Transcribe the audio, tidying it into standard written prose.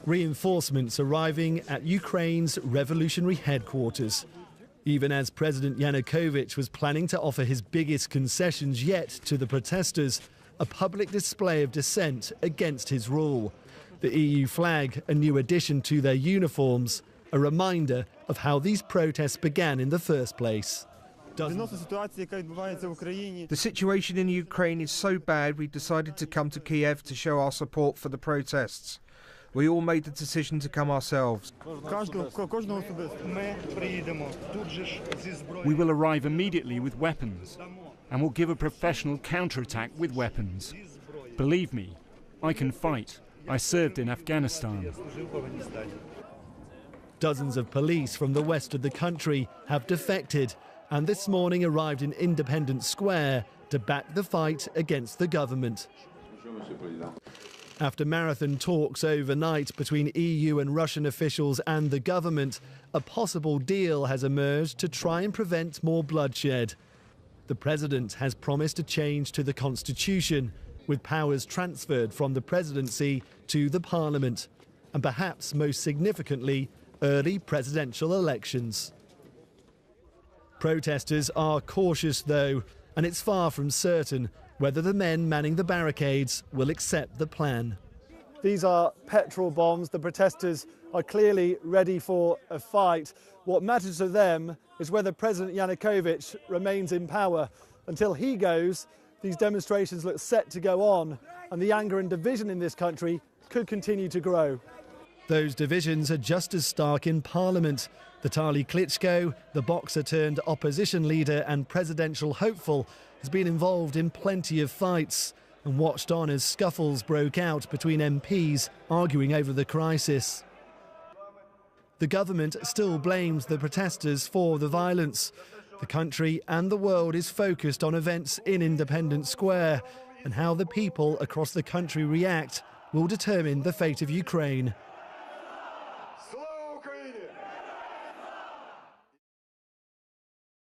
Reinforcements arriving at Ukraine's revolutionary headquarters. Even as President Yanukovych was planning to offer his biggest concessions yet to the protesters, a public display of dissent against his rule. The EU flag, a new addition to their uniforms, a reminder of how these protests began in the first place. The situation in Ukraine is so bad we decided to come to Kiev to show our support for the protests. We all made the decision to come ourselves. We will arrive immediately with weapons and will give a professional counterattack with weapons. Believe me, I can fight. I served in Afghanistan. Dozens of police from the west of the country have defected and this morning arrived in Independence Square to back the fight against the government. After marathon talks overnight between EU and Russian officials and the government, a possible deal has emerged to try and prevent more bloodshed. The president has promised a change to the constitution, with powers transferred from the presidency to the parliament, and perhaps most significantly, early presidential elections. Protesters are cautious though, and it's far from certain whether the men manning the barricades will accept the plan. These are petrol bombs. The protesters are clearly ready for a fight. What matters to them is whether President Yanukovych remains in power. Until he goes, these demonstrations look set to go on, and the anger and division in this country could continue to grow. Those divisions are just as stark in Parliament. Vitaly Klitschko, the boxer-turned-opposition leader and presidential hopeful, has been involved in plenty of fights and watched on as scuffles broke out between MPs arguing over the crisis. The government still blames the protesters for the violence. The country and the world is focused on events in Independence Square, and how the people across the country react will determine the fate of Ukraine.